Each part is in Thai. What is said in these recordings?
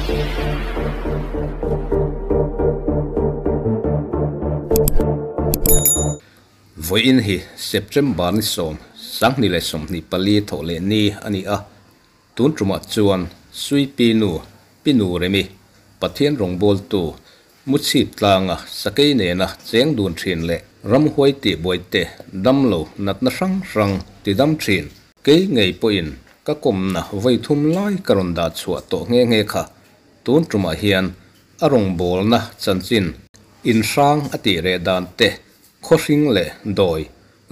voi in hi September ni som sang ni le som ni pali tho le ni ani a tun truma chuan sui pinu remi pathian rong bol tu muchi tlanga sakai ne na cheng dun thin le ram hoi ti boite damlo nat na rang ti dam thin ke ngei po in ka kom na voi thum lai karon da chua to nge kha tun truma hian arong bol na chanchin in sang ati re dan te khoring le doi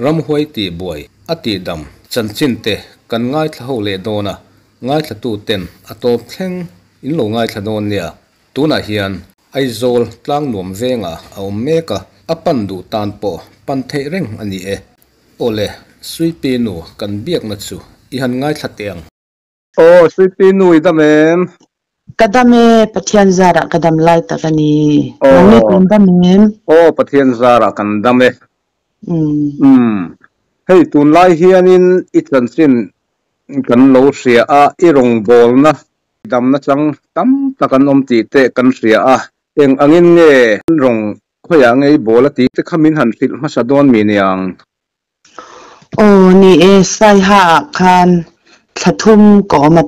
ram hoi ti boy ati dam chanchin te kan ngai thla ho le dona ngai thla tu ten atop thleng in lo ngai thla don nia tuna hian aizol tlang nuam venga au meka apan du tan po pan the reng ani e ole sui pinu kan biak na chu I han ngai thla teng sui pinu I damem kadame pathian zara kadam lai ta kani mani kandamem pathian zara kandame hey tun lai hianin itchin kan lo ria a irong bol na dam na chang tam takan om ti te kan ria a eng angin nge rong khoya ngei bola ti te khamin han sil ma sa don mi niang ni e sai ha khan thathum ko ma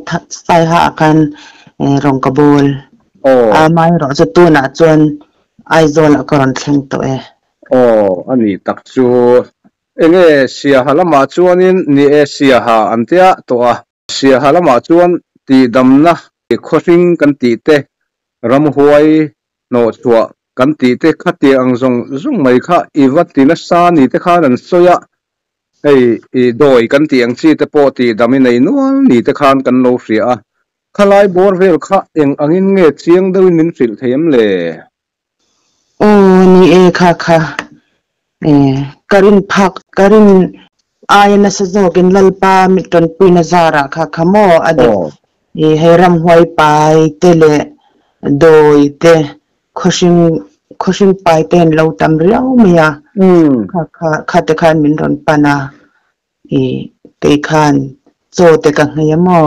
sai ha khan rong kabul mai ro cha tu na chuan aizol akaron thleng to e ani tak chu enge sia halama chuanin ni e sia ha antia to a sia halama chuan ti damna khoring kan ti te ram huai no chua kan ti te khati ang zong mai kha iwatina sa ni te kha ran soya ei doi kan ti ang chi te po ti dami nei nual ni te khan kan lo ria khalai bor vel kha eng angin nge chiang deuin min fil them le ni e kha karin phak karin ayana sa jogin lalpa miton pina zara kha khamo ade heram hoi pai tele doi te khoshing pai ten lo tam riau maya kha te khan min ron pana te khan zo te ka ngayamo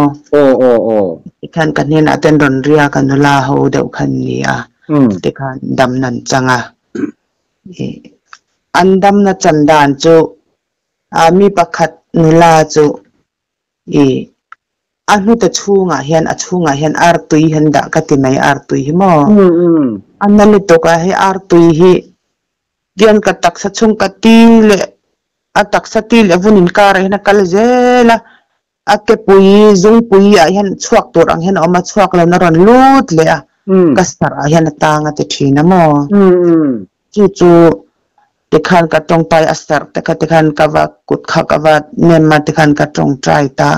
khan kan nen aten ron ria kan la ho deu khan nia te khan dam nan changa andam na chandan chu mi pakhat nila chu anu ta chunga hian artui handa katimai artui mo annali to ka he artui hi dian ka taksa chung ka tile ataksa tile vunin kar hena kalzela ake pui zung pui hian chuak tur ang hian oma chuak lo na ron lut le kastar hian tanga te thina mo chu te khan ka tong pai astar te khan ka wa kut kha ka wa nemma te khan ka tong trai ta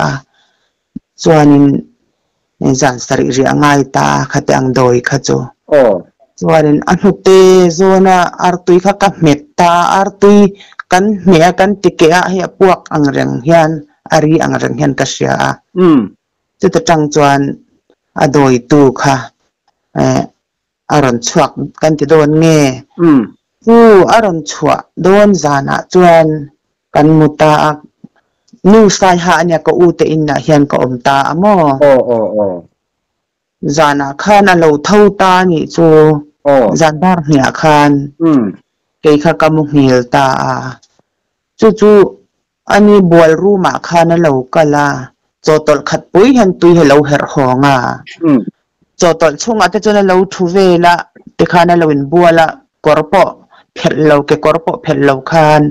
chuanin zan sari ri angai ta khatang doi kha chu chuanin anute zona artui kha ka metta artui kan mea kan tike a hi puak angreng hian ari angreng hian ka sia chu ta tang chuan adoi tu kha aron chuak kan ti don nge aron chua don zana chuan kan muta nu sai ha anya ko ute inna hian ko omta amo zana khan alo thau ta ni chu zandar hnia khan ke kha kamu hil ta chu ani bol ruma khan alo kala chotol khat pui han tui hello her honga chotol chunga te chona lo thuvela te khan alo in buala korpo phello ke korpo phello khan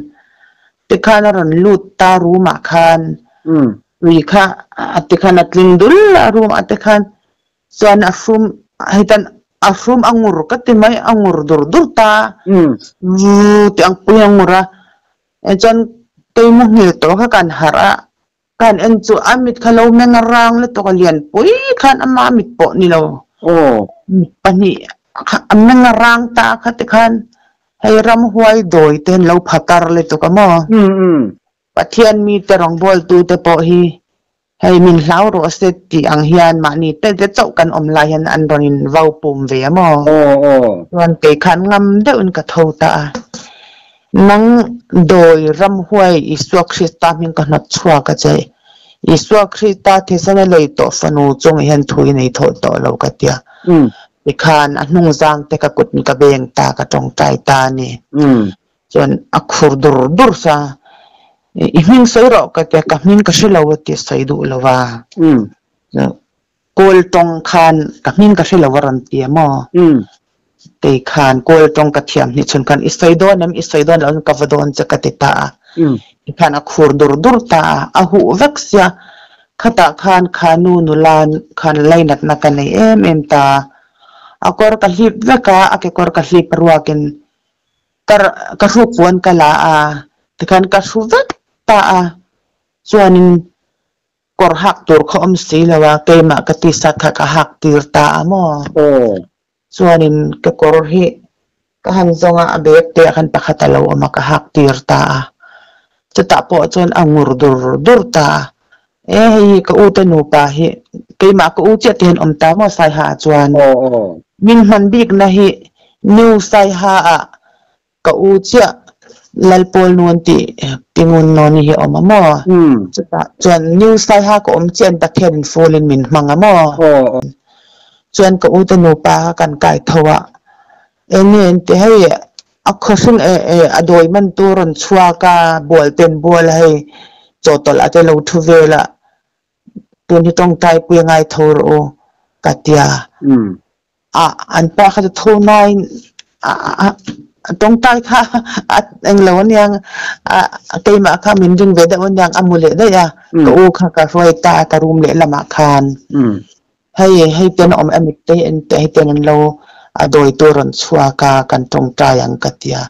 te khan ron lut ta ruma khan ri kha ate khan atling dul rum ate khan chuan afum hitan afum angur ka te mai angur dur ta te ang pui angura chuan te mo ngil to kha kan hara kan en chu amit khalo mengarang le to kalian pui khan ama mit po ni lo pani mengarang ta kha te khan hay ram huai doi ten lo phatar le to kamo pathian mi te rong bol tu te po hi hay min hlau ro se ti ang hian ma ni te chau kan om lai hian an ronin vau pum ve mo wan te khan ngam de un ka thota nang doi ram huai iswak si ta min ka na chua ka chai อิสวาคริตาเทศนาเลยต่อฟนูจงเห็นทุยในโทต่อเรากเตียอีคานอันนุ่งจางแต่กกุดกระเบงตากระจงใจตานี่จนอักขุดดูร์ซาอีมิงใส่รอกกเตียกับมิงก็ชิลาวติใส่ดูลาวาโกลตรงคานกับมิงก็ชิลาวรันเตียมอเตคานโกลตรงกระเทียมนี่ชนกันอิสไซดอนน้ำอิสไซดอนแล้วกับวดอนจะกติตาอีคานอักขุดดูร์ตาอาหูเวกเซียขตาคานขานูนุลานคานไลนักนักกันในเอ็มตาakor kalip veka akor kalip perwakin karupuan kala tekan kasuvek ta suanin korhak tur khom silawa kema katisa kakahak tirta amo suanin ke korhi kahansonga abek te akan pakatalaw makahak tirta tetapo chon angur durta kautanu pa hi kema kauchet hen omta mo sai ha chuan min man bik na hi new sai ha kaucha lalpol nuanti pingun non hi omamo chuan new sai ha ko chen pathen folin min mangamo chuan kautanu pa kan kai thowa enen te hai akhosun adoi man turon chua ka bol ten bol hai chotol ate lo thuvela tun hi tong tai pu ngai thor o katia an pa kha tho nai tong tai kha ang lo yang kai ma kha min jing ve da on yang amule da ya ko kha ka roi ta ka rum le lama khan hay ten om amit te en te ten lo adoi turon chua ka kan tong tai ang katia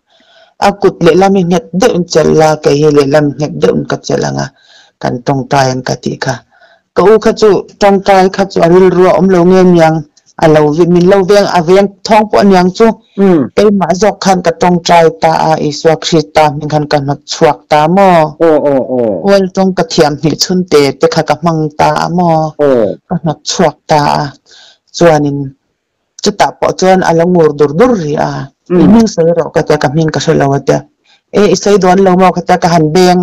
akut le lam nget de un challa ke le lam nget de un ka chalanga kan tong tai ang katika ko kha chu tong tai kha chu aril ru om lo ngem yang alo vi min lo veng aveng thong po yang chu pe ma jok khan ka tong tai ta iswa krista min khan kan mak chuak ta mo wal tong ka thiam hi chun te kha ka mang ta mo ka mak chuak ta chuanin chu ta po chuan alangur dur ri min sai ro ka min ka selawata isai don lo mo ka ka han beng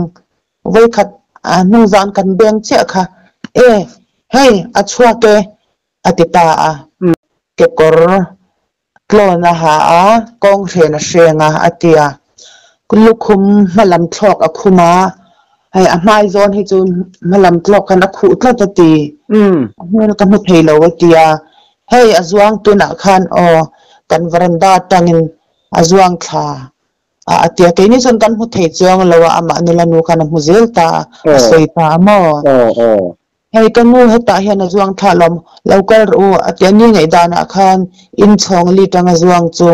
vai khat nu zan kan beng che kha hey achua ke atita ke kor klona ha kong rena shenga atia kulukhum malam thlok akhuma hay amai zon hi chu malam thlok kan akhu tlatati hmel ka mu theilo atia hey azwang tuna khan kan varanda tangin azwang kha atia ke ni son kan mu thei chuang lawa ama nilanu kan mu zelta asoita mo hay kamu heta hian azuang thalom local ro atiani ngai dana khan in chong li tanga zuang chu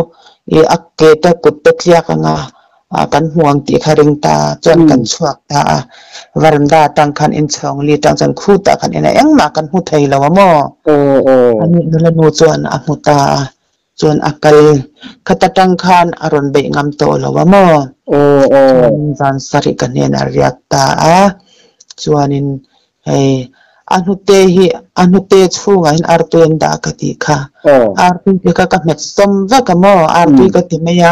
akke ta kut te khlia kanga kan huang ti kharing ta chon kan chuak ta varanda tang khan in chong li tang chan khu ta khan ena engma kan hu thei lawa mo ani nulanu chuan a huta chuan akal khatatang khan aron be ngam to lawa mo zan sari kan ena riak ta chuanin hey anute chunga in artuen da kati kha artu ka met som va ka mo artu ka timeya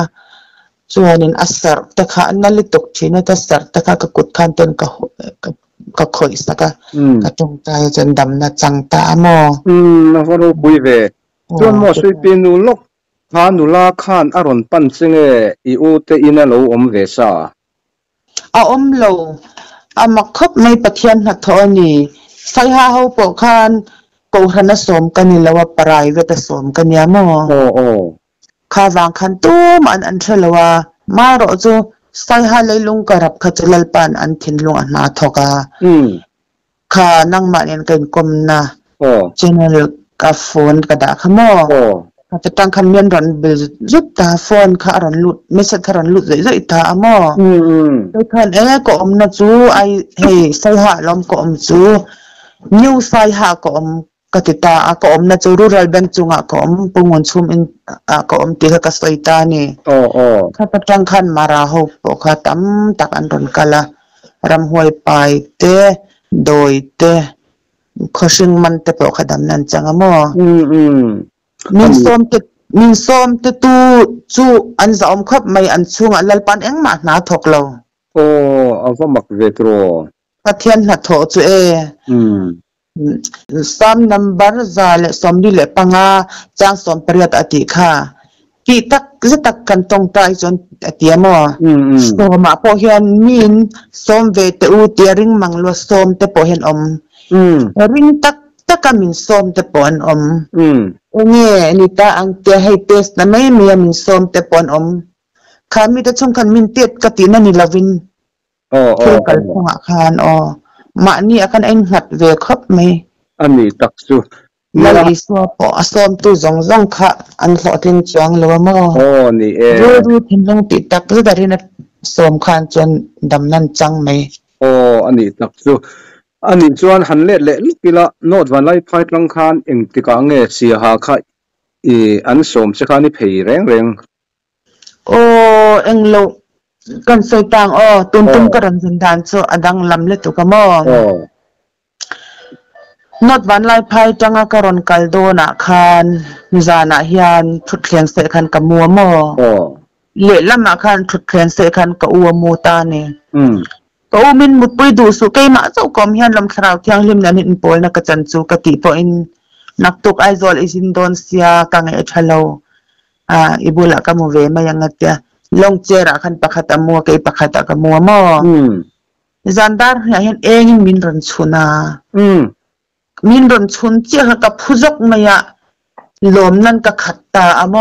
chuanin asar ta kha nalitok thina ta sar ta ka kut khan ten ka khoi saka ka tong ta jan dam na chang ta mo na hono bui ve chuan mo sui pin nu lok ha nu la khan aron pan chinge I u te ina lo om ve sa om lo amakhop mai pathian na thoni sai ha ho po khan ko hana som kanilawa private som kanya mo kha wang khan tu man an thalawa ma ro chu sai ha leilung karap khachlal pan an thinlung an ma thoka kha nang ma nen kan komna channel ka phone ka da khamo ka tang khan men ron bil zut ta phone kha ron lut message ron lut zai ta amo khan ko om na chu ai hey sai ha lom ko om chu new sai ha ko om katita ko om na chu rural bank chunga ko om pungon chum in ko om ti ka soita ni kha tang khan mara ho po kha tam tak an ron kala ram hoi pai te doi te khoshing man te po khadam nan changa mo min som te tu chu an zaom khop mai an chunga lalpan engma na thoklo ava mak ve tro พัทยันหัดโถจุเอซ้ำนัมบาร์ซาเลสมดีเลปังอาจางสมปริยัติอติค่ะกีตักจะตักกันตรงใจจนเตียมอสมมาพอเห็นมินสมเวตอูเตียริงมังลวสมเตพอเห็นริงตักกามินสมเตปอนเนี่ยนี่ตาอังเตให้เตสนะไม่มีมินสมเตปอนข้ามีแต่ช่วงคันมินเตียกตินันนี่ลาวินคือกันพงอาคารมานี่อาการเอ็นหัดเวครับไหมอันนี้ตักซูมาลิสัวปอสอมตุจงค่ะอันสอดทิ้งจวงหรือว่ามั่นี่ดูทิ้งลงติดตักก็ได้ที่นั่นสมคานจนดำนั่นจังไหมอันนี้ตักซูอันนี้จวนหันเละลุกละโนดวันไล่ไฟตรังคานเองติกางเงเสียหาค่ะอันสมสักนี่เพยแรงเอ็งโลกันใส่ต่างตุนกระดันสันดานโซอดังลำเล็ตุกมอนอดวันไล่ไพ่จังกรอนกัลโดนาคานมิจานาฮิยันทุดเขียนเสคันกับมัวเละละมาคานทุดเขียนเสคันกับอัวมูตาเนี่ยก็มินมุดปุยดูสุกัยมาเจ้ากอมฮิยันลำคราวเที่ยงลิมนันอินโพลนักจันจูกติพออินนักตุกไอโซลอิสินโดนเสียกังเอชฮัลโลอิบุละกัมูเวมายังเตียลงเจระคันปะขัดมัวกัยปะขัดกับมัวจันดาร์เห็นเองมินรันชุนามินรันชุนเจ้ากับผู้จกมายะลมนั่นก็ขัดตาอม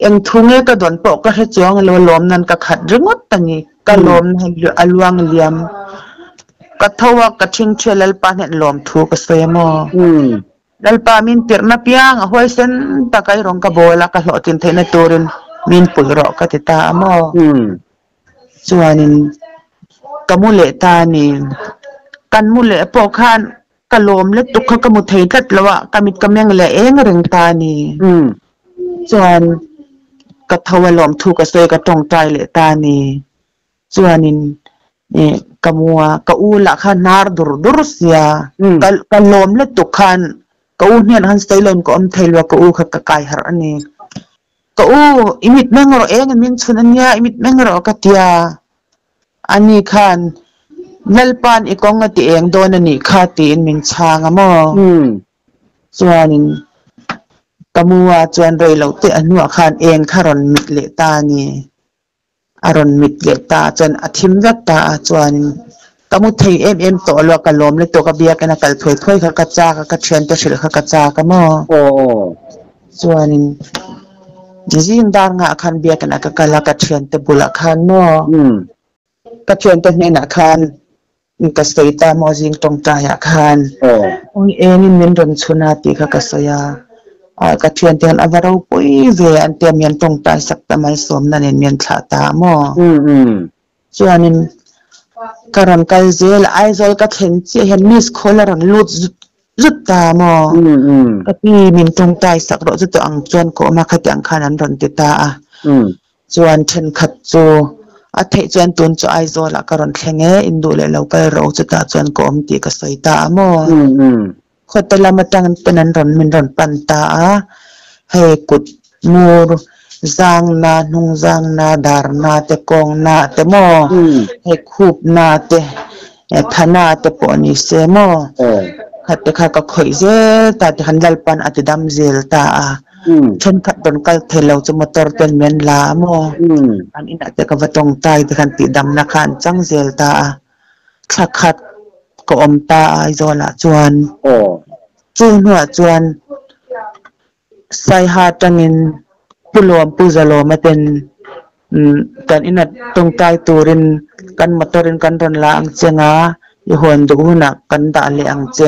เอ็งทุ่งเอก็โดนปอกก็ให้จ้องลมนั่นก็ขัดรึงดตันี่ก็ลมให้อลวงเลียมก็ทว่ากระทิงเชลลปานเห็นลมถูกเสียมลปามินเปียร์นับยังห้อยเส้นตะไคร้รงกระโบละก็หลอดจินเทนตัวรินมินปุยรอกติตาอมส่วนนี้กมุเลตานี่กันมุเลปอกขันกะลมเล็กตุกเขากมุเทกัดละวะกมิดกำยังเละเองเริงตานี่ส่วนกะทวลมถูกกระเซกระตรงใจเลตานี่ส่วนนี้กมัวกะอูละขันนาร์ดุรุสยากะลมเล็กตุกขันกะอูเนี่ยหันสไตล์ลนก็อมเทลวะกะอูขกะไกหาอันนี้กะอูอิมิดแมงรอเองมินชุนันยาอิมิดแมงรอกะเตียอันนี้ขันนัลปันอีกองติเองโดนนี่ข้าตีนมินชางมอส่วนนี้กมัวจวนเรยเหล่าเตอนัวขันเองขารอนมิดเลตานี่อารอนมิดเลตาจนอธิมรัตตาจวนกมุเทเอ็มตัวลวกกะลมเลยตัวกะเบียกันกัลถวยขกะจากะกะเชียนตัวเฉลขกะจากะมอส่วนนี้จินดารงะขันเบียกันกะกะละกะเชียนตะบุละขันมอกะเชียนตัวเนี่ยนะขันกษตามอจิงตรงใจอาคารองเอ็นมินรนชุนาติขกษยากระเทียนเตียนอวารปุยเวอันเตียมีนตรงใจสักตะไมสมนั่นเองมีนขาตามอส่วนนี้การันกัลเซลไอโซลกระเทนเจียเห็นมิสโคลารันลุดจุดตามอกระปีมินตรงใจสักรจุดตัวอังจวนโกมาขัดยังขานันรนติตาส่วนเช่นขัดจูอาทิตย์จวนตุนจะไอโซละการันแข่งอินดูเลยเราไปเราจะตาจวนโกมตีกระใสตามอคนแต่ละมาตั้งเป็นนันรนมินรนปันตาให้กุดมูรจางนานุงจางนาดาร์นาเตกองนาเตมอให้คูบนาเตธนาเตปอนิเซมอขัดข้าก็คอยเจตาที่หันดัลปันอัติดำเจลตาฉันขัดโดนกัลเทลเราจะมาตอร์เป็นเมนลามออันนี้น่าจะกระตรงใจที่ขันติดำนักขันจังเจลตาขัดก็อมตาไอโซละจวนจูหัวจวนไซฮาจังินปุลวมปุจโลมาเป็นกันอินัดตรงใจตัวรินกันมาตอรินกันรอนละอังเจงายหวนดูนักกันดาเลอังเจ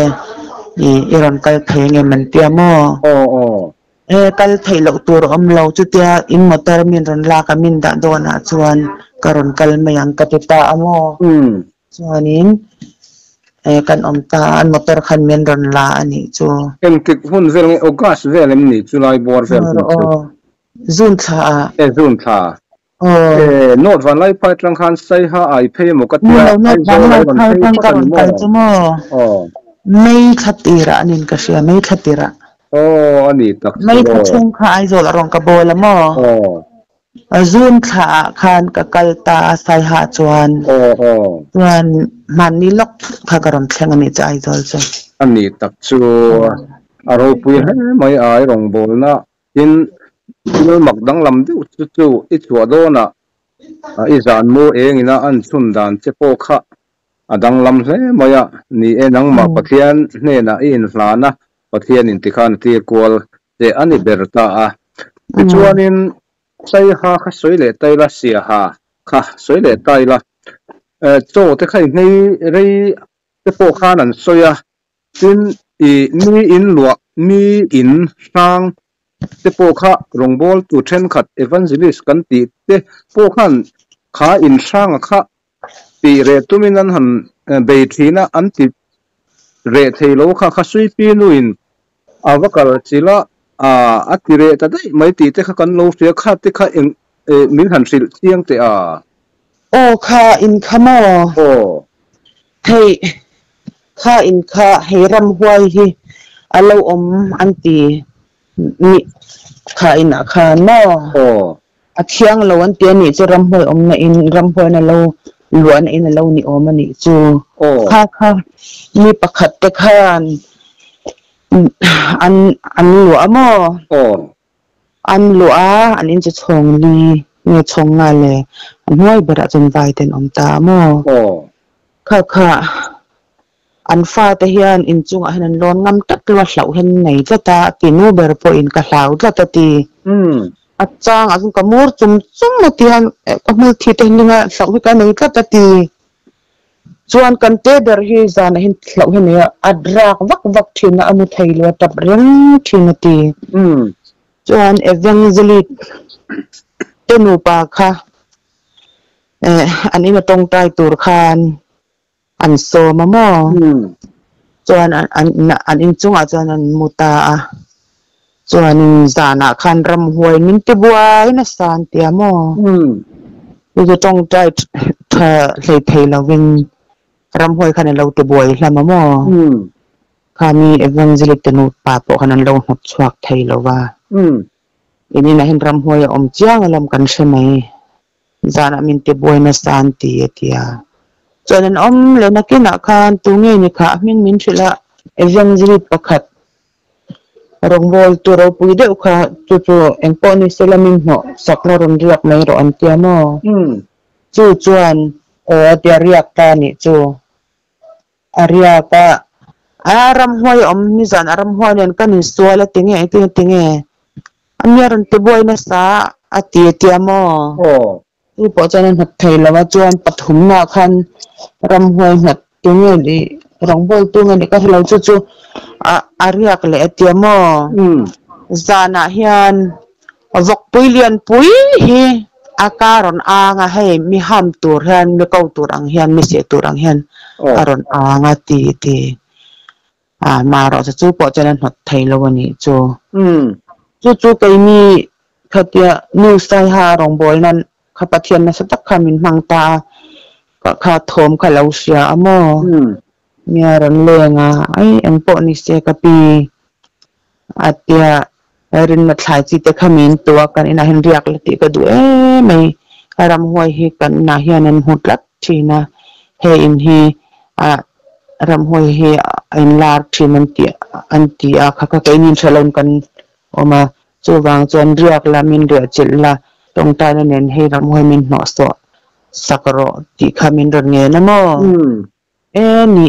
อีรอนกัลเทงมันเตียมอกัลเทลตัวอมเราจุดเตียอินมาตอร์มินรอนลากัมินดาโดนาจวนกรอนกัลมายังกัติตาอมส่วนนี้กันอมตาอันมอเตอร์คันเมนรอนลาอันนี้จูเอ็งติดหุ่นเวลโอกาสเวลนี่จุลายบอร์เวลซุนท่าซุนท่าโนดวันไล่ไปทางคันใส่หาไอเพย์มกัดยาโนดวันไล่ไปทางกันกันจูโม่ไม่ขัดตีระนินกษยไม่ขัดตีระอันนี้ตักไม่ขัดชงค่ะไอโซลารองกระโบละโม่ zoom kha khan ka kalta sai ha chuan chuan man ni lok kha karon thleng ani chai jol chu ani tak chu aro pui he mai ai rong bol na in il mak dang lam du chu I chua do na I zan mo engina an chun dan che po kha adang lam hle maya ni enang ma pathian hne na in hlana pathian in tikhan ti kwal te ani berta a chuanin sai ha kha soile taila sia ha kha soile taila cho te khai nei rei te po khan an soya tin I mi in lua mi in sang te po kha rongbol tu then khat evangelist kan ti te po khan kha in sang kha pi re tuminan han be thina an ti re theilo kha kha sui pi nuin awakal chila atire ta dai mai ti te kha kan lo sia kha te kha min han sil chiang te o kha in khamo thei kha in kha heram huai hi alo om anti mi kha in kha no a thiang lo an ti ni chu ram hoi om na in ram hoi na lo luan in lo ni om ani chu kha kha mi pakhat te khan an lua mo an lua an in chu chong li nge chong nga le an hoi bara chon vai ten om ta mo kha kha an fa te hian in chung a han lon ngam tak lo hlau hen nei ta pinu ber po in ka hlau ta ti achang azung kamur chum ma tian kamul thi te ninga hlau ka nei ta ti chuan kan te ber hi zan hin hlau hen ya adrak vak thina amu thailo tap reng thina ti chuan evangelist tenu pa kha an in tong tai tur khan an so mamo chuan an in chunga chuan an muta chuan zana khan ram huai min te buai na san tiamo ju tong tai tha hlei thei lovin ram huai khan lo te buai hlamamo khami evangelist tenu pa po khan an lo hot chuak thei lowa ini na hin ram huai om chiang alam kan shemai zana min te buai na san ti tia chuan om le na kina khan tu nge ni kha min thila evangelist pakhat rongbol tu ro pui de kha chu engpo ni selamin no sakla ron riak mai ro an tiamo chu chuan atia riak ta ni chu aria ka aram hoi om ni zan aram hoi nen kan ni suala tinge amiaran te boy na sa ati tiamo po chanan hat thailawa chuan pathum na khan ram hoi hat tunge di rongbol tunge ni ka hlo chu ariak le atiamo zana hian avok puilian pui hi akaron anga hei mi ham tur hian mi kau tur ang hian mi se tur ang hian aron anga ti maro chu po chanan hat thailawa ni chu kai mi khatia news sai ha rongbol nan khapathian na satak khamin mangta ka kha thom khalo sia amo miaran lenga ai angpo ni se kapi atia rin ma thlai chi te khamin to kan ina hin riak lati ka du mai aram hoi hi kan na hian an hutlat thina he in hi ram hoi hi in lar thiman ti anti a kha ka nin thalon kan oma chuwang chuan riak la min ria chil la tong ta na nen he ram hoi min no so sakro ti khamin ron nge na mo ni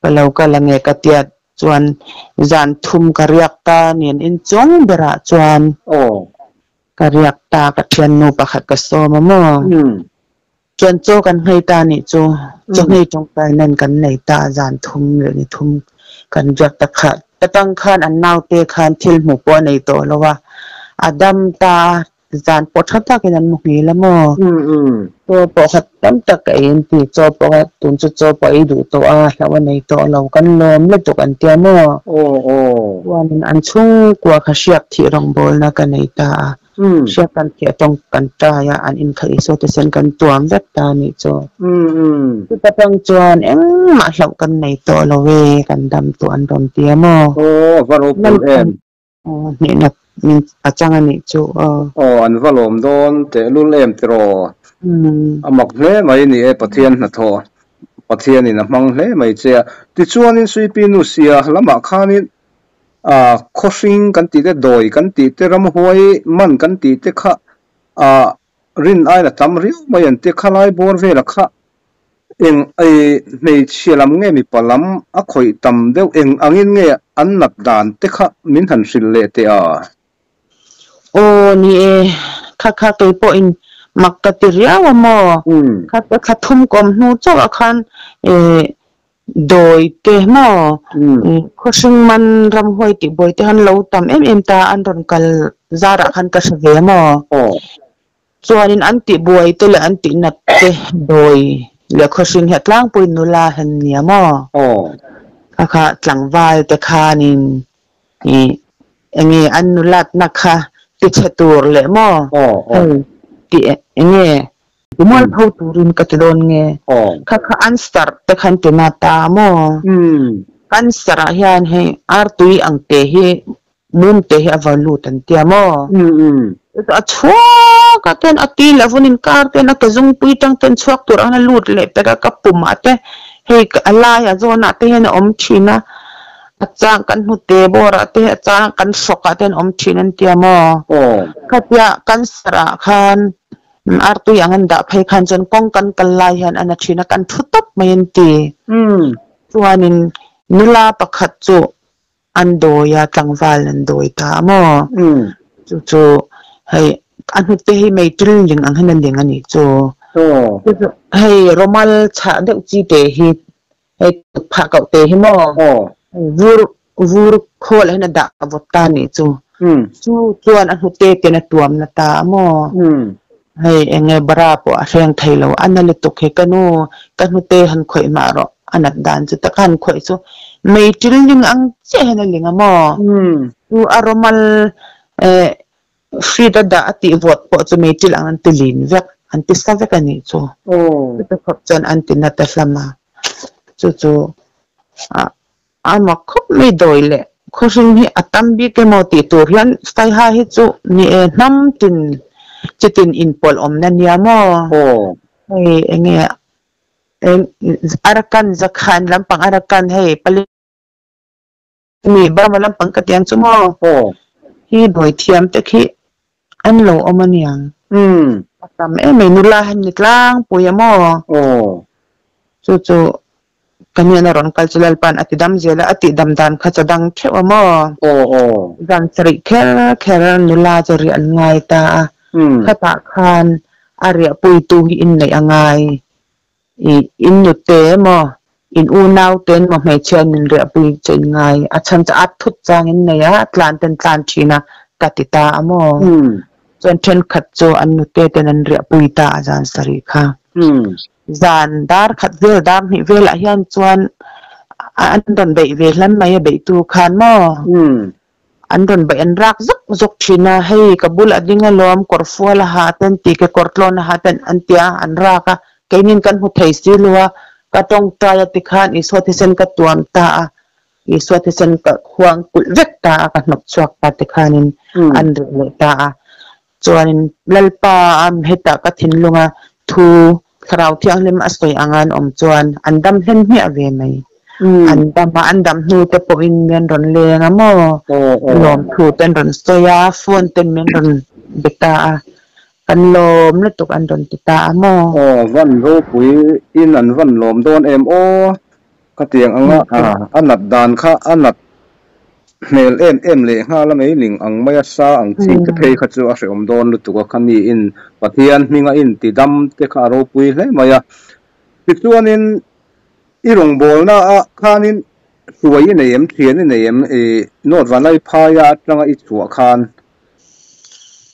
kalau kalange katiat chuan zan thum kariak ta nen in chong bera chuan kariak ta ka thian nu pakhat ka so mo chuan cho kan hei ta ni chu nei tong ta nen kan nei ta zan thum ni thum kan jak ta kha tatang khan an nau te khan thil mu po nei to lowa adam ta zan pothata kenan mu ni lamo to po khatam ta ka in ti cho po tun cho po I du to lawa nei to lo kan lom le to kan tia mo wan an chung kwa khasiak thi rong bol na ka nei ta sia kan ti tong kan ta ya an in khai so te sen kan tuam dat ta ni cho tu tatang chuan ma hlau kan nei to lo we kan dam to an ron tia mo varo pul em ni na min achang ani chu an valom don te lul em tro amak hle mai ni e pathian na tho pathian in amang hle mai che ti chuan in sui pi nu sia lama khanin khoshing kan ti te doi kan ti te ram huai man kan ti te kha rin ai na tam riu mai an te khalai bor ve la kha eng ai nei chialam nge mi palam a khoi tam deuh eng angin nge an nat dan te kha min han sil le te ni e kha te po in makatiria wa mo kha thum kom nu cho khan doi te mo khoshing man ram hoi ti boi te han lo tam em ta an ron kal zara khan ka shave mo chuanin an ti boi te le an ti nat te doi le khoshing hetlang pui nula han nia mo kha tlang vai te khanin enge an nulat na kha ti chatur le mo ti enge mol phau turin ka tudon nge kha an start te khan te na ta mo kan sara hian he artui ang te hi mum te hi avalu tan tia mo a chua ka ten ati lavunin kar ten ka zung pui tang ten chuak tur ana lut le pe ka puma te he ala ya zona te hen om china achang kan hu te bora te achang kan soka ten om chinan tia mo khatya kan sara khan artu yang anda phai khan jon kong kan kalai han ana china kan thutap main ti chuanin nula pakhat chu ando ya tlangwal andoi ta mo chu hei anu te hi mai trin ling ang hanan ding ani chu hei romal cha de chi te hi hei pha ka te hi mo vur khol hena da avota ni chu chuan anu te na tuam na ta mo hei enge bara po a reng thailo anale to khe kanu te han khoi ma ro anat dan chu ta kan khoi chu mai trin ang che hena linga mo tu aromal frida da ati vot po chu mai til ang tilin vek anti sa vek ani chu ta khop chan anti na ta flama chu ama khop mai doile khoring hi atambi ke mo ti tur hian stai ha hi chu ni e nam tin chitin in pol om na niya mo hey enge arakan zakhan lampang arakan hey pali mi ba malampang katiang chu mo hi doi thiam te khi an lo omaniang tam mai nulahan nitlang puya mo chu kanya ron cultural pan ati dam jela ati dam dan khachadang thewa mo gan sri kher nula jari an ngai ta khata khan aria pui tu hi in nei angai in nu te mo in u nau ten mo mai chen in ria pui chen ngai acham cha at thut chang in nei a tlan china katita amo chen then khat cho an nu te ten an ria pui ta jan sari kha zan dar khat vel dam hi vela hian chuan an don bei ve hlan mai be tu khan mo an don bei an rak zok thina hei kabul adinga lom korfuala ha ten ti ke kortlon ha ten antia an raka keinin kan hu thei silwa ka tong taya ti khan i swati sen ka tuam ta i swati sen ka khuang kul vek ta ka nok chuak ta ti khanin an le ta chuanin lalpa am heta ka thinlunga thu kharau thiang lim astoi angan om chuan andam hlen hi ave mai andam nu te po in men ron lenga mo lom thu ten ron soya phone ten men ron beta kan lom le tuk an ron tita mo van ro pui in an van lom don em ka tiang anga anat dan kha anat mel em le nga la mai ling ang maya sa ang chi te phei kha chu a om don lu tu ka khani in pathian minga in ti dam te kha ro pui hle maya pituanin irong bol na a khanin suai nei em thian nei em not vanai phaya tanga I chu khan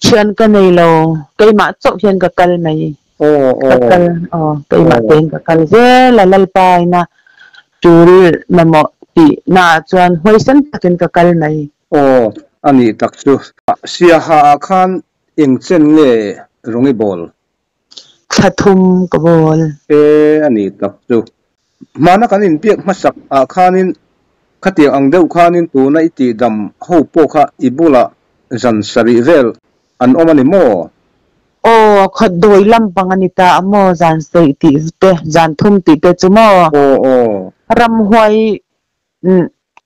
thian ka nei lo keima chok hian ka kal mai kal keima ten ka kal je la lal pai na tur namo ti na chuan hoisan takin ka kal mai ani tak chu sia ha khan eng chen nge rongi bol thathum ka bol ani tak chu mana kanin piak masak khanin khatiang ang deuh khanin tu na iti dam ho po kha ibula zan sari vel an omani moโอ้ขดโดยลำปังอนิตาอโมจานสติเตจานทุ่มติเตจุโมโอ้โอ้รำหวย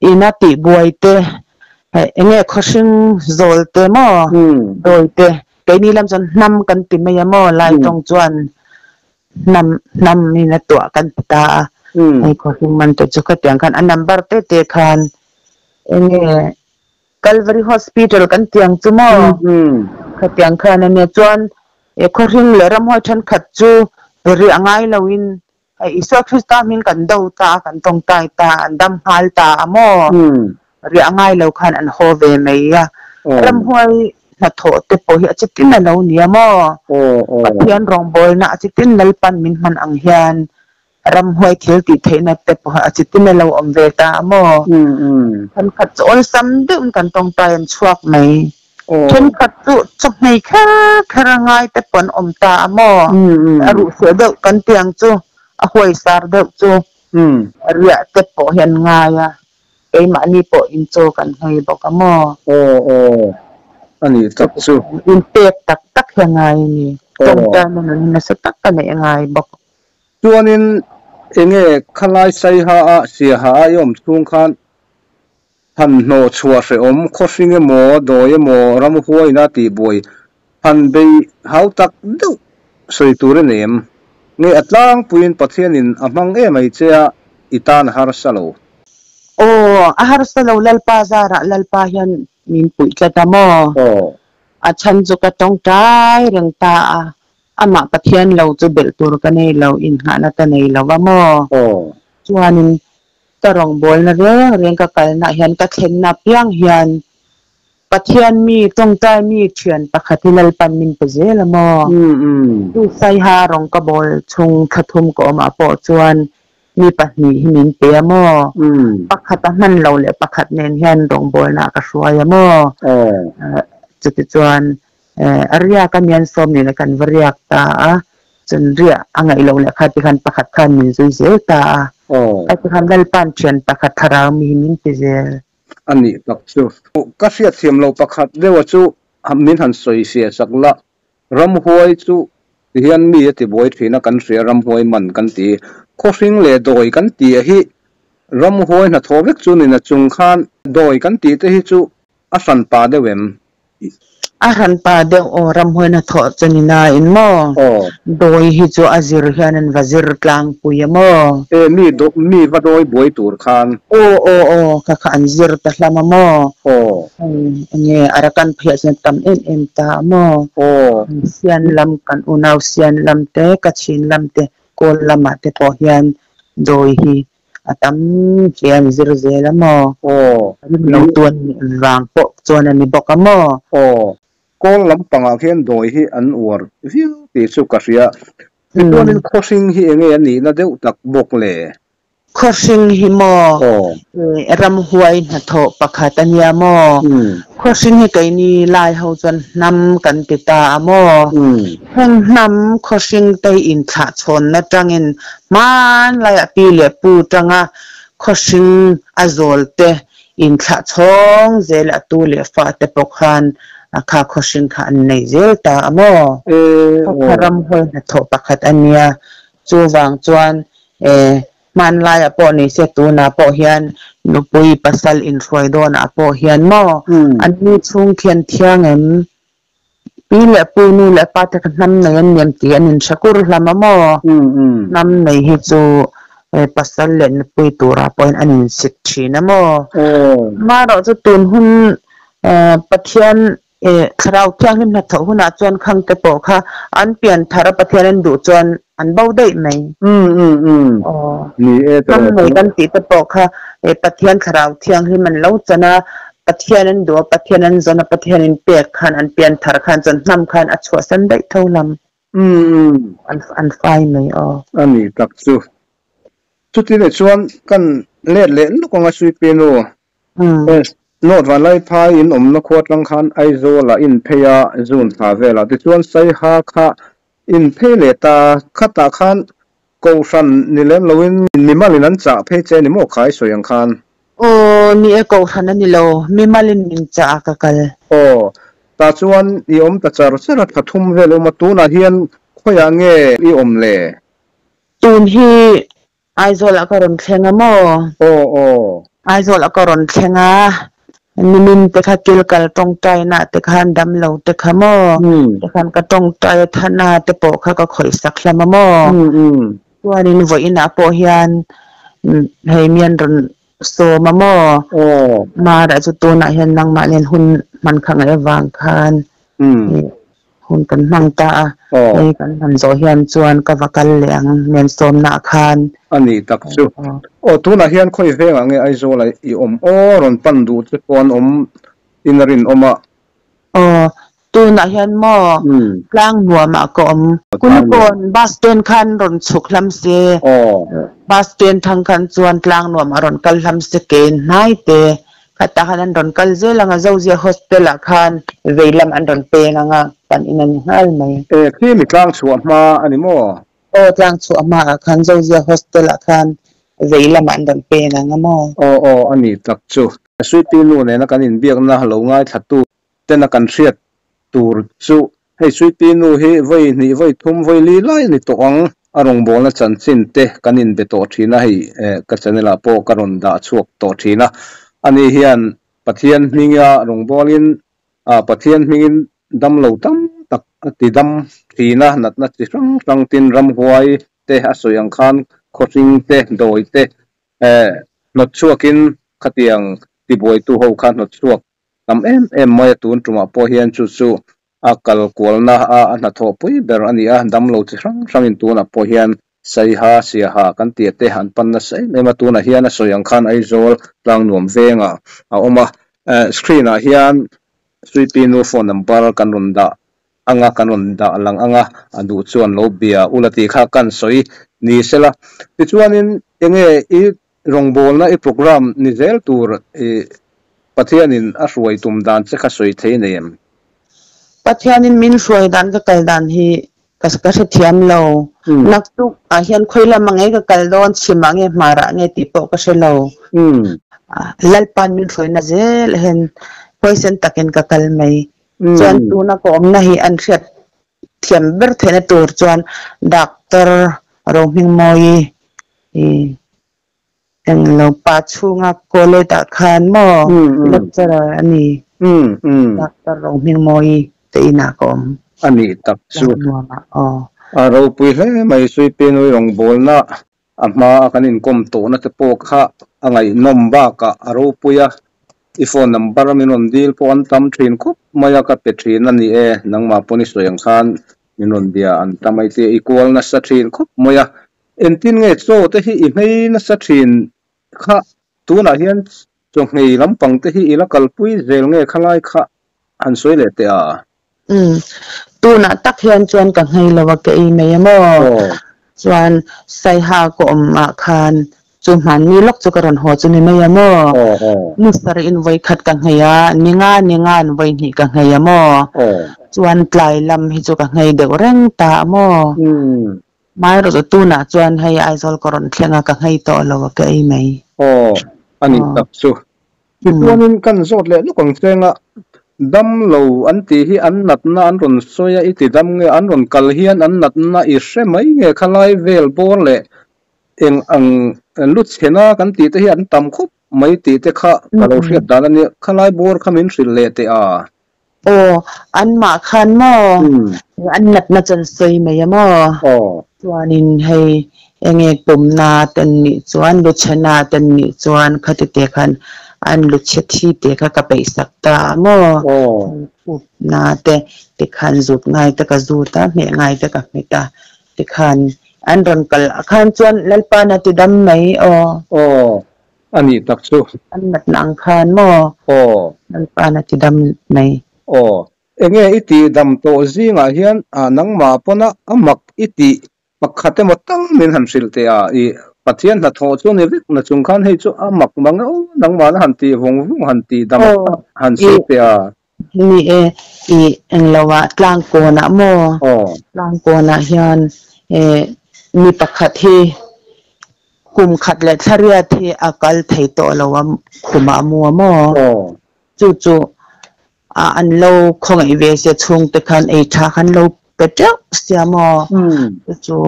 อินาติบวยเตเงี้ยขชิงโซลเตโมโดยเตเกนี่ลำจนนำกันติไม่ยโมลายตรงจวนนำนี่นะตัวกันตาไอ้ขชิงมันจะจุกเตียงกันอันนัมบาร์เตเตคันเงี้ยCalvary Hospital กันเตียงจุโมขัดเตียงคันเนี่ยจวนขชิงเลรำหวยฉันขัดจูเรียงไงลาวินไอ้อิสระคริสตามินกันดาวตากันตรงใจตาอันดำฮัลตาโมเรียงไงเราคันอันโฮเวเมียรำหวยนัดโถเตปโอหิจิตินเราเนี่ยโมปัจจัยรองบอลนะจิตินนัลปันมินมันอังเฮียนรำหวยเที่ยวติดเทนัดเตปโอหิจิตินเราอมเวตาโมคันขัดโอนซ้ำดึงกันตรงใจอันชวกไหมฉันขัดจุจบในแค่ไงแต่ปนอมตาโมรู้เสียเด็กกันเตียงจูหวยสารเด็กจูเรียเตปโอเห็นไงอะไอ้มันนี่ปอินโจกันให้บอกโมอันนี้ตักจูอินเตะตักยังไงนี่ตรงใจมันน่ะสตักกันยังไงบอกตัวนี้เองขลายใส่หาเสียหายอมทุ่งคันพันโนชัวเสอมโคสิงโมโดยโมรำหวยนาตีบวยพันไปหาตักดูสวยตัวเนียมนี่อัตลังปุยนปัทยานินอมังไม่เจ้าอิตานฮาร์สโลโอ้ฮาร์สโลลัลปาซาระลัลปายันมินปุยกะตามออาชันจุกะตองใจเรื่องตาอามาปัทยานเราจะเบลตัวกันให้เราอินหานาตานให้เราว่ามอจวนนินตรองบอลนะเรื่องกะกันนะเฮียนกะเทนนับยังเฮียนปัทยานมีตรงใจมีเขียนปะขัดิลัลปันมินเปเจละมอดูใส่หารองกะบอลชงขะทุมก็มาปอจวนมีปะหีมินเปียมอปะขัดมันเราเลยปะขัดเนนเฮียนรองบอลนะกะสวยมอจุดจวนอริยกันยันสมนี่ละกันวริยตาจนเรียอังไงเราเลยขัดกันปะขัดกันมินซุยเซตาไอ้ที่ทำลัลปันเขียนปะขัดทาราวมีมินเปเจอันนี้ตักจูก็เสียเทียมเราประคัดเรียกว่าจูทำมินหันสวยเสียสักละรำหวยจูเฮียนมีที่บอยที่นักกันเสียรำหวยมันกันตีโคสิงเล่โดยกันตีฮิรำหวยน่ะทวิกจูนี่น่ะจุงขานโดยกันตีแต่ฮิจูอาสันปาเดเวมอาหารป่าเดียวรำหวยน่ะทอดจนินาอินมอโดยฮิจูอาซิร์เฮียนันวาซิร์กลางปุยมอมีว่าโดยบวยตูร์ขานโอ้ข้าขันซิร์ตัลามมอเนี่ยอารักันเพียสันตัมเอ็มตามอเซียนลำกันอุณาวเซียนลำเตกัชินลำเตโกลลำมาเตปอเฮียนโดยฮิอาตัมเขียนซิร์เซลมอเราตัวรางปกตัวนั้นมีบอกมอก็ลำปังอาเขียนโดยที่อันอวดวิวตีสุกเสียตัวนี้โคสิงที่เองนี่น่าจะตักบกเลยโคสิงฮิมอรำหวยนัทปะขัตัญญามอโคสิงฮิไกนี่ลายเฮาจนนำกันติตามอแห่งนำโคสิงไตอินทะชนนะจังอินมันลายปีเลปูจังอะโคสิงอาโซลเตอินทะชงเซลตูเลฟาเตปกฮันข้าโคสิงขันในเจลตามอข้ารำหวยนัทปะขัตัญญาจูวังจวนมันลายปอนี่เสตูนาปอเฮียนนุปุยปัสสัลอินช่วยโดนปอเฮียนมออันนี้ช่วงเขียนเที่ยงปีละปูนูละปาตะกันนำในยันเนียมเตียนินชักุรุลามมอนำในฮิจูปัสสัลเลนปุยตัวราปอยอันนี้สิทธินะมอมาเราจะตุนหุ่นปะเทียนคราวเที่ยงนี่นัทหุ่นอาจวนขังเตปอค่ะอันเปลี่ยนทารปะเทียนดูจวนอันเบาได้ไหมนี่ทำในกันติดปอกค่ะปะเทียนคราวเที่ยงที่มันเล่าจะนะปะเทียนนั้นดูปะเทียนนั้นจนปะเทียนนั้นเปียกขันอันเปลี่ยนทารขันจนนำขันอัดชัวสันได้เท่าลำอันไฟไหมอันนี้ตักจูจุดที่เนี่ยชวนกันเล่นลูกของอาชีพเป็นโน้ตวันไล่พายอินนักขวดลังคันไอโซละอินเพียจูนพาเวลาที่ชวนใส่หาค่ะอินเพเลตาขัดตาคันกูสันนิเลมลวินนิมาลินันจ่าเพเจนิโมขายสวยงคัน โอ้นี่ก็ทันนี่โลมีมาลินมินจ้ากะกัลโอ้ตาชวนอีอมตาจารสระทัทุมเวลมาตูน่าเฮียนขอยางเงอีอมเล่ตูนฮีไอโซลากรอนเทงะโมโอ้โอ้ไอโซลากรอนเทงะนิมินเตคะกิลกัลตรงใจนะเตคันดำเหลาเตคะโมเตคันก็ตรงใจทนาเตโปคะก็ข่อยสักละมะโมตัวนี้นวยนะโปเฮียนให้เมียนรนโซมะโมมาได้จุตัวนะเห็นนางมาเรียนหุ่นมันขังไอ้วางคานหุ่นกันนั่งตาไอ้กันหันโซเฮียนจวนกับว่ากันเหลียงเมียนโซมนาคานอันนี้ตักซูโอ้ตัวน่ะเฮียนค่อยเฮงไงไอ้โซไลอีอมโอ้รอนปันดูจะปอนอมอินรินอมะตัวน่ะเฮียนหม้อกลางหัวมากอมคุณกอนบาสเตนคันรอนสุขลำเซบาสเตนทางคันจวนกลางหัวมารอนกัลลำเซเกนไนเตขัดตาคันรอนกัลเซลังเจ้าเสียโฮสเทลคันเวลามันรอนเปงงะปันอินันฮัลไหมที่มีกลางสวมมาอันนี้มั้งกลางสวมมาคันเจ้าเสียโฮสเทลคันเวลามันรอนเปงงะมั้งอันนี้ตักจูสุดที่นู่นเนี่ยนักการอินเบียกนะฮัลโหลง่ายทัดตู้แต่นักการเชียดตูร์จูให้สุดที่นู่นให้ไว้นี่ไว้ทุ่มไว้ลีไลนี่ตัวองอารมณ์บอลนะจันสินเตกันอินเบโตทีนะให้กัจจนิลาโปการอนดาชวกโตทีนะอันนี้เฮียนปะเทียนมิงยาลงบอลินปะเทียนมิงดำเหลาตั้มตักติดำทีนะนัดนัดที่รังตินรำหวยเตะอสุยังคันโคริงเตะโดยเตะนดชัวกินขตียงติบวยตูหูคันนดชัวนำไม่ตุนจุมาพอเฮียนจุสุกัลกวลนะนัดทอปุยเบอร์อันนี้ดำเหลาที่รังอินตัวนะพอเฮียนใส่หาเสียหากันเตียเตหันปันนะใส่ไม่มาตัวนะเฮียนอสุยังคันไอโซลกลางหนุ่มเวงเอามาสกรีนเฮียนสวีปีนูโฟนนัมเบอร์กันรุนดากันรุนดาลังอันดูชวนโลเบียอุลติข้ากันสวยนี่เสละที่ชวนยังไงอีรงบอลนะอีโปรแกรมนี่เซลตูร์ประเทศนินอสวยตุมดานจะข้าสวยเทเนียมประเทศนินมินสวยดันก็ไกลดันฮีก็สกัดเทียมเรานักตุกเฮียนคุยละมังไงก็ไกลโดนชิมังไงมาระไงติโปก็เชลเราลัลปันมินสวยนะเจลเห็นพอยเซนตักเห็นก็ไกลไหมจวนตัวนักอมนะฮีอันเสียเทียมเบอร์เทนตัวจวนด็อกเตอร์โรมิงมอยยังเราปัจจุบันก็เลยตักขันหม้อเลคเชอร์อันนี้ด็อกเตอร์โรมิงมอยตีนักอมอันนี้ตักสูเราไปเลยไม่ช่วยเป็นรองบอลนะมากันอินคอมโตนะจะพกข้าอะไรนมบ้ากะเราไปอีโฟนนัมเบอร์มินนดีลพอนทำทรีนคุปมายากับทรีนนั่นนี่นังมาปนิสวยงคันมินนเดียอันทำไมที่อีกวอลนัสทรีนคุปมายาเอ็นตินเงยโซ่ที่อีไม่นัสทรีนข้าตัวน่ะเฮียนจงเงยลำปังที่อีละกัลปุยเจลเงยข้าไล่ข้าอันสวยเลยเตะตัวน่ะตักเฮียนจวนกับให้เราว่าเกย์ไม่ยมจวนใส่หากอมอาคารจุมันมีล็อกจุกรันหัวจุนี่ไม่ยมมุสรินไว้ขัดกันให้ยานิงานไว้นี่กันให้ยมจวนปลายลำให้จุกันให้เด็กเร่งตามไม่เราจะตัวน่ะจวนให้ไอโซลกรันเทียงกันให้ต่อเราว่าเกย์ไม่อันนี้ตับสูตัวนี้กันสดเลยลูกของเซงดำเหลาอันที่ที่อันนัดน่าอันรอนสวยอีที่ดำเงอันรอนกัลเฮียนอันนัดน่าอิเช่ไหมเงขลายเวลบอลเลยลุดเชนะกันที่ที่อันต่ำคุบไม่ที่ที่ข้าเราเสียดานนี่ขลายบอลขมิ้นสิเลติอันมาคันมออันนัดน่าจนสวยไหมมอจวนนินให้เงตุ่มนาตันนี่จวนลุดเชนะตันนี่จวนขัดเตะคันอันลุดเชที่เตะกับไปสักตามนาเตะขันจุดง่ายแต่ก็จุดตาไม่ง่ายแต่ก็ไม่ตาเตะขันอันรอนกัลขันจวนลัลปานาติดำไหมอันนี้ตักสูอันนัดนังขันมลัลปานาติดำไหมเงี้ยอิติดำโตซิงเฮียนนังมาปนะมักอิติมักขัดมาตั้งมินหันสิลเตะปัจจัยนัดทอจุนี่วิกนัดจุงขันให้จุมักบังนังมาหันตีวงหันตีดำหันสิลเตะนี่เราว่ากลางโกนะโมกลางโกนะเฮียนมีปักขัดที่โก กุมขัดและทะเรียที่อากาศไทยโตเราว่าขุมามัวมอจู่อันเราคงไอเวเสียช่วงแต่คันไอชาคันเราเป็ดเจ้าเสียมอจู่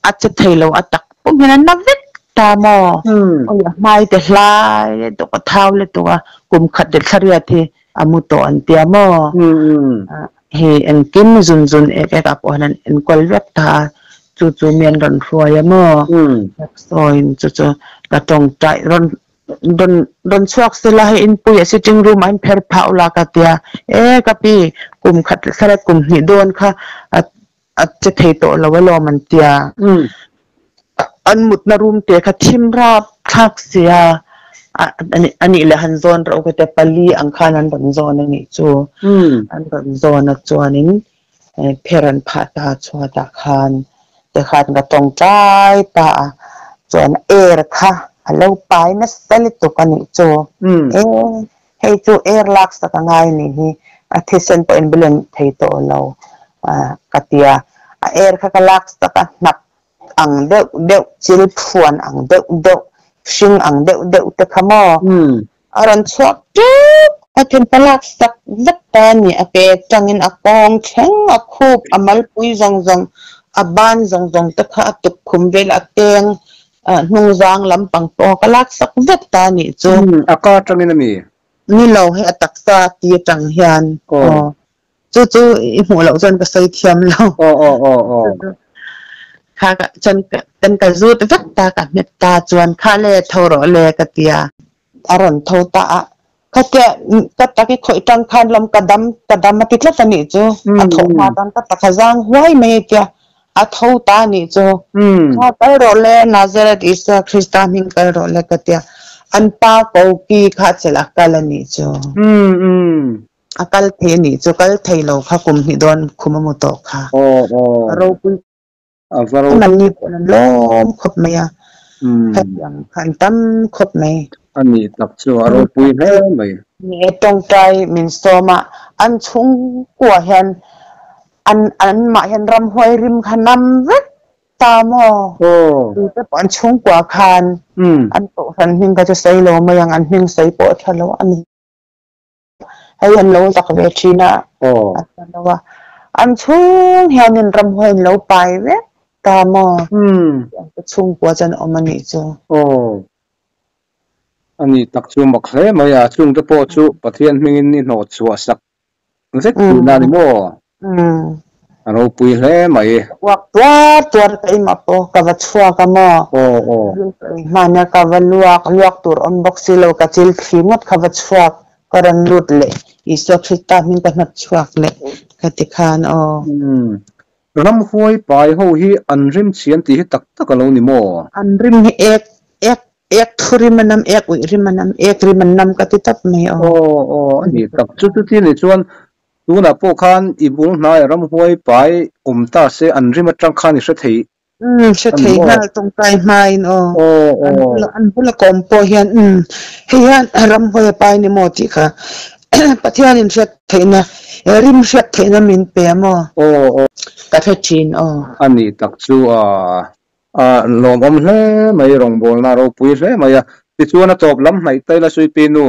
อาจจะไทยเราอัตักปุ๊บเห็นนับเวทตามอโอ้ยไม่แต่ลายตัวกเท้าเลยตัวกุมขัดและทะเรียที่อามุโตอันเตียมอเฮอันกินจุนเอกกับอันนั้นอันกอลเวตตาจู่เมียนรันฟัวยมอซอยจู่กระจงใจรอนชวกสลายอินปุยสิจิงรูมันเพอร์พาวลากาเตียกับพี่กุมขัดสลัดกุมหิโดนค่ะจะเทโตเราไว้รอมันเตียอันมุดนารุมเตียค่ะทิมราบทักเสียอันนี้แหละฮันโซนเราก็จะปลีอังคารันดันโซนนี่จู่อันดันโซนจวนนี้เพรันพาตาชัวตาคานแต่คานก็ต้องใจตาจวนค่ะเราไปนัสเตลิตุกันนี่จู่ให้จู่ลักษณะง่ายนี่ที่เซนต์เป็นเบลนไทยโตเรากัตยาค่ะก็ลักษณะนับอังเดวจิลพวนอังเดวชิงอังเดวตะขมอรันชวกจุ๊บถึงพลักษณะวัดตานี่จังอินกองแข็งคูบมัลปุยจงบ้านจงตะขาตุกคุมเวลเตียงนุ่งจางลำปังปอกลักษณะวัดตานี่จู่อากาศจังนี่นี่เราให้ตักษาตีจังเฮียนจู่หัวเราจนก็ใส่เทียมเราค่ะก็จนเป็นกระจุดวัดตากับเมตตาจวนข้าเล่เท่าไรเลยกะเตียอารมณ์เท่าตาข้าเจ้าก็ตะกี้คอยจังคันลำกระดำมาติดแล้วนี่จู่ถกมาตอนก็ตะขจางห้วยไม่เจ้าเท่าตานี่จู่ข้าไปรอเลยนาซาเรตอิสราคริสต์มิงไปรอเลยกะเตียอันป้าเขาปีข้าเจลักกันนี่จู่อากาศเทนี่จู่ก็เทเราข้าคุมหิดอนคุมมุตโตค่ะเราปุมันนี่คนล้มคบไหมขัดยังขันตั้มคบไหมอันนี้ตักชัวเราปุยแล้วไหมนี่ตรงใจมินโซมาอันชุ่งกัวเห็นอันมาเห็นรำห้วยริมขนำเวทตามอดูแต่ปอนชุ่งกัวคานอันโตสันหิงก็จะใส่โลมาอย่างอันหิงใส่โปะทันแล้วอันให้ยันโลจากเวทีน่ะอันว่าอันชุ่งเห็นรำห้วยเราไปเวทตามอจะชุ่งกัวจันอมันนี่จ้ะอันนี้ตักชูมักเล่มาอย่าชุ่งจะโปชูปะเทียนมิงนี่โหนดชัวสักนั่นสิคือนานิโมเราปุยเล่มาวักตัวไปมาโปกับวัดชัวกับมอมันเนี่ยกับวัดลวกตัวอันบ็อกซิโลกับจิลขีมดกับวัดชัวก็รันลุดเลยอิสระคริสต์มินกับวัดชัวเลยกับติคานรำห้วยไปเขาฮีอันริมเชียนตีให้ตักเรานี่โมอันริมเอกทุริมันนำเอกริมันนำริมันนำกติตับไม่อันนี้ตักจุดที่นี่ชวนดูนะพวกขันอีบุญนายรำห้วยไปตาเสอันริมจังขันนี่เสถีเสถีน่าตรงใจไม่อันบุลกอมโปเฮียนเฮียนรำห้วยไปนี่โมจิค่ะปะเทียนินเสถีนะริมเสถีนะมินเปียโมกระเทชินอันนี้ตักชัวลมอมเล่ไม่รองบอลนาเราปุยเล่ไม่ติดชัวนะจบล้ำไหนเตยละสุยปีนู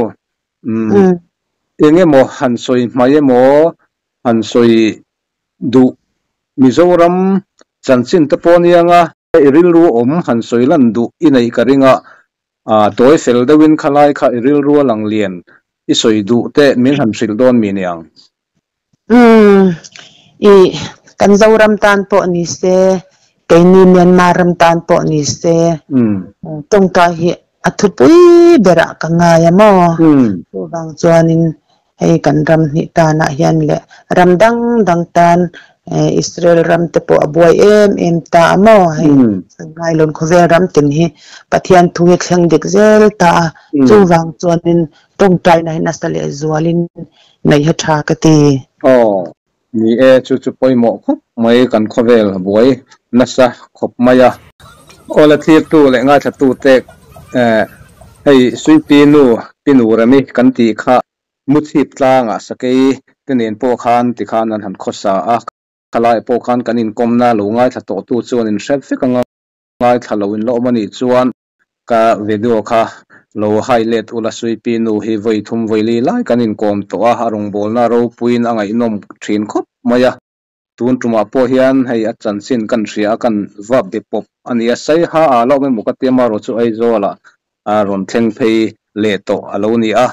เองโมหันสุยไม่โมหันสุยดูมิโซรัมจันสินตะปอนียงริลรูหันสุยลันดูอินัยกริงตัวเซลดวินขลายข้าริลรูหลังเลียนอิสุยดูเตมินหันสิลดอนมีเนียงกันเจ้ารำตานปอนิเซเกนิเมียนมารำตานปอนิเซตรงกาเหอัตุปุยเดระกังไงมอบางจวนินให้กันรำนิตานายันเละรำดังตานอิสราเอลรำตะปอบวยตาโมให้สังไงลนคุเวรำตินให้ปะเทียนทุกเสียงเด็กเซลตาจูบางจวนินตรงใจในนัสเลจวลินในหัตถากตีนี่จู่ปอยหมอกไม่กันขบเวลบวยนัสขบมายาโอละทีตัวเล็งง่ายชัดตัวเตกให้สุยปีนูระมิกันตีข้ามุทิปลางสักที่เนียนโปคานติคานันหันขสาขลายโปคานกันอินกอมนาหลงง่ายชัดตัวตัวส่วนอินเชฟฟิกัง ngai thalawin lo mani chuan ka video kha lo highlight ula sui pi nu hi voi thum voi li lai kanin kom to a harung bol na ro puin angai nom thin khop maya tun tuma po hian hei a chan sin kan ria kan vap de pop ani a sai ha a lo me mukatia ma ro chu ai zola a ron thleng phei le to alo ni a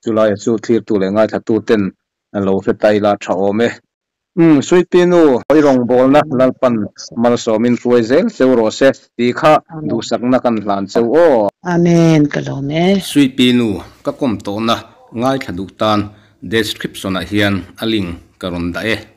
chulai chu thlir tu le ngai thatu ten lo fe tai la tha ome sui pi nu hoi rong bol na lalpan mal so min puizel cheu ro se ti kha du sakna kan hlan cheu o amen kalome sui pi nu ka kom to na ngai thaduk tan description a hian a link karon da e